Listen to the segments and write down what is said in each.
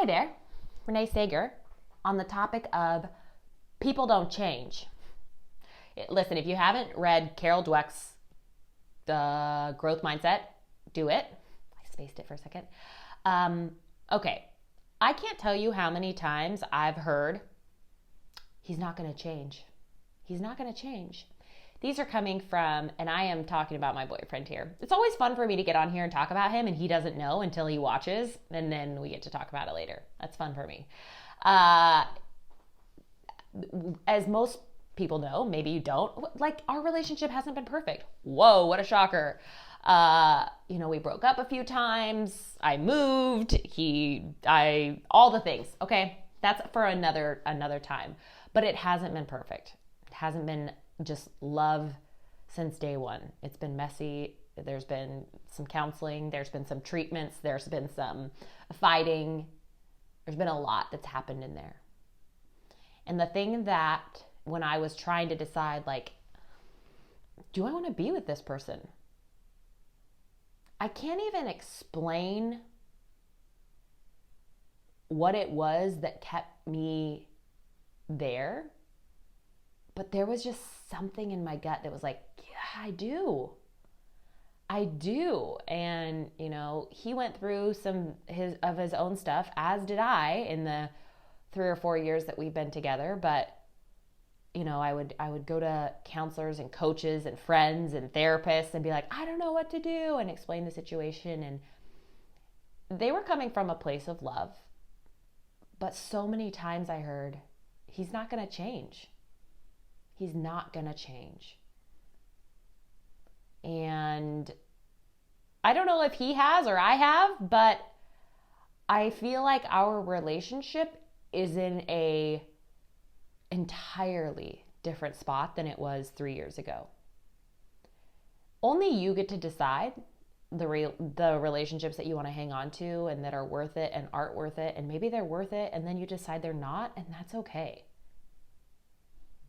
Hi there, Renae Saager, on the topic of people don't change. Listen, if you haven't read Carol Dweck's The Growth Mindset, do it. I spaced it for a second. Okay, I can't tell you how many times I've heard, he's not going to change. He's not going to change. These are coming from, and I am talking about my boyfriend here. It's always fun for me to get on here and talk about him, and he doesn't know until he watches, and then we get to talk about it later. That's fun for me. As most people know, maybe you don't, like, our relationship hasn't been perfect. Whoa, what a shocker. We broke up a few times. I moved. All the things. Okay, that's for another time. But it hasn't been perfect. It hasn't been just love since day one. It's been messy. There's been some counseling. There's been some treatments. There's been some fighting. There's been a lot that's happened in there. And the thing that when I was trying to decide, like, do I want to be with this person? I can't even explain what it was that kept me there. But there was just something in my gut that was like, yeah, I do. And, he went through some of his own stuff, as did I, in the 3 or 4 years that we've been together. But, I would go to counselors and coaches and friends and therapists and be like, I don't know what to do, and explain the situation. And they were coming from a place of love. But so many times I heard, he's not going to change. He's not going to change. And I don't know if he has or I have, but I feel like our relationship is in a entirely different spot than it was 3 years ago. Only you get to decide the relationships that you want to hang on to and that are worth it and aren't worth it. And maybe they're worth it, and then you decide they're not, and that's okay.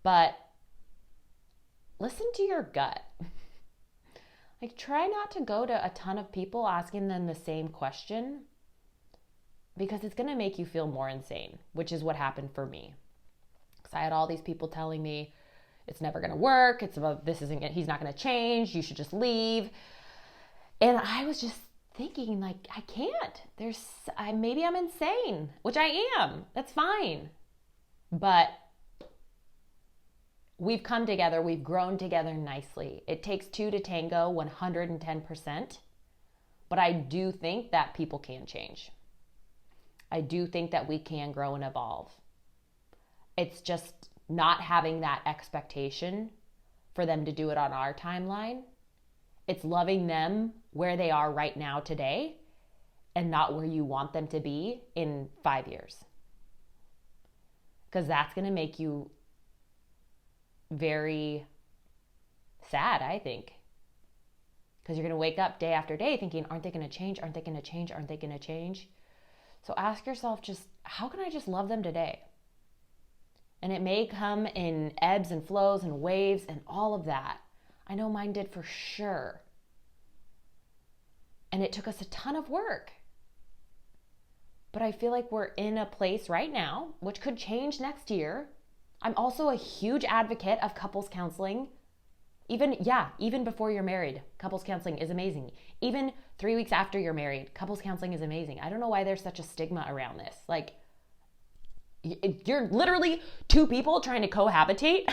But listen to your gut. Like, try not to go to a ton of people asking them the same question, because it's going to make you feel more insane, which is what happened for me. Because I had all these people telling me it's never going to work. He's not going to change. You should just leave. And I was just thinking, like, I can't. Maybe I'm insane, which I am. That's fine. But we've come together. We've grown together nicely. It takes two to tango 110%. But I do think that people can change. I do think that we can grow and evolve. It's just not having that expectation for them to do it on our timeline. It's loving them where they are right now today, and not where you want them to be in 5 years. Because that's going to make you very sad, I think. Because you're going to wake up day after day thinking, aren't they going to change? Aren't they going to change? Aren't they going to change? So ask yourself, just how can I just love them today? And it may come in ebbs and flows and waves and all of that. I know mine did for sure. And it took us a ton of work. But I feel like we're in a place right now, which could change next year. I'm also a huge advocate of couples counseling. Even before you're married, couples counseling is amazing. Even 3 weeks after you're married, couples counseling is amazing. I don't know why there's such a stigma around this. Like, you're literally two people trying to cohabitate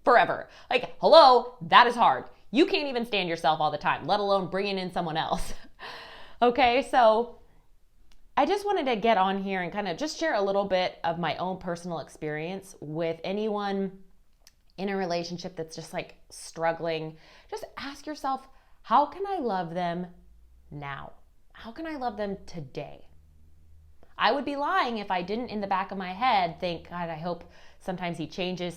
forever. Like, hello, that is hard. You can't even stand yourself all the time, let alone bringing in someone else. Okay, so I just wanted to get on here and kind of just share a little bit of my own personal experience with anyone in a relationship that's just like struggling. Just ask yourself, how can I love them now? How can I love them today? I would be lying if I didn't, in the back of my head, think, God, I hope sometimes he changes.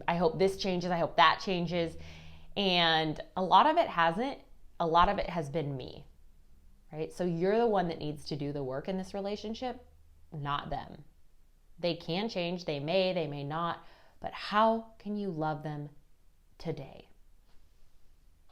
I hope this changes. I hope that changes. And a lot of it hasn't. A lot of it has been me, right? So you're the one that needs to do the work in this relationship, not them. They can change. They may not. But how can you love them today?